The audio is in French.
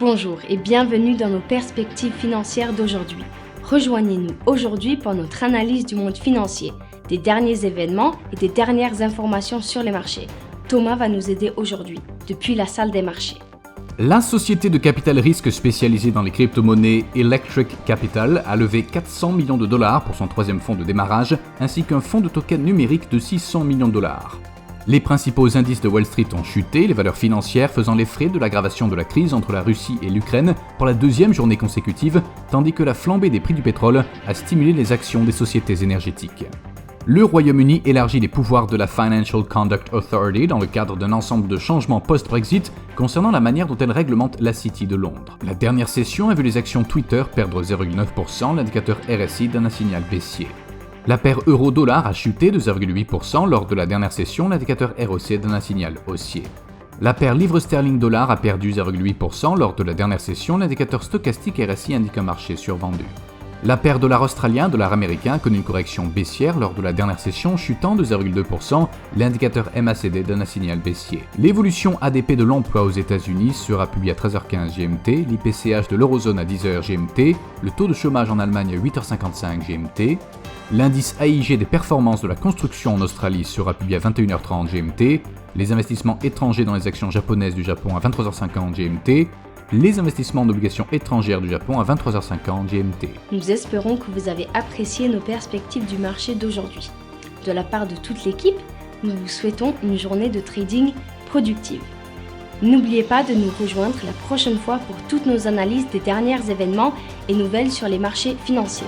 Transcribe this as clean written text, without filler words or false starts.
Bonjour et bienvenue dans nos perspectives financières d'aujourd'hui. Rejoignez-nous aujourd'hui pour notre analyse du monde financier, des derniers événements et des dernières informations sur les marchés. Thomas va nous aider aujourd'hui, depuis la salle des marchés. La société de capital risque spécialisée dans les crypto-monnaies Electric Capital a levé 400 millions de dollars pour son troisième fonds de démarrage, ainsi qu'un fonds de tokens numériques de 600 millions de dollars. Les principaux indices de Wall Street ont chuté, les valeurs financières faisant les frais de l'aggravation de la crise entre la Russie et l'Ukraine pour la deuxième journée consécutive, tandis que la flambée des prix du pétrole a stimulé les actions des sociétés énergétiques. Le Royaume-Uni élargit les pouvoirs de la Financial Conduct Authority dans le cadre d'un ensemble de changements post-Brexit concernant la manière dont elle réglemente la City de Londres. La dernière session a vu les actions Twitter perdre 0,9%, l'indicateur RSI donne un signal baissier. La paire euro-dollar a chuté de 0,8% lors de la dernière session, l'indicateur ROC donne un signal haussier. La paire livre sterling-dollar a perdu 0,8% lors de la dernière session, l'indicateur stochastique RSI indique un marché survendu. La paire dollar australien, dollar américain connaît une correction baissière lors de la dernière session, chutant de 0,2%, l'indicateur MACD donne un signal baissier. L'évolution ADP de l'emploi aux États-Unis sera publiée à 13h15 GMT, l'IPCH de l'eurozone à 10h GMT, le taux de chômage en Allemagne à 8h55 GMT, l'indice AIG des performances de la construction en Australie sera publié à 21h30 GMT, les investissements étrangers dans les actions japonaises du Japon à 23h50 GMT, les investissements en obligations étrangères du Japon à 23h50 GMT. Nous espérons que vous avez apprécié nos perspectives du marché d'aujourd'hui. De la part de toute l'équipe, nous vous souhaitons une journée de trading productive. N'oubliez pas de nous rejoindre la prochaine fois pour toutes nos analyses des derniers événements et nouvelles sur les marchés financiers.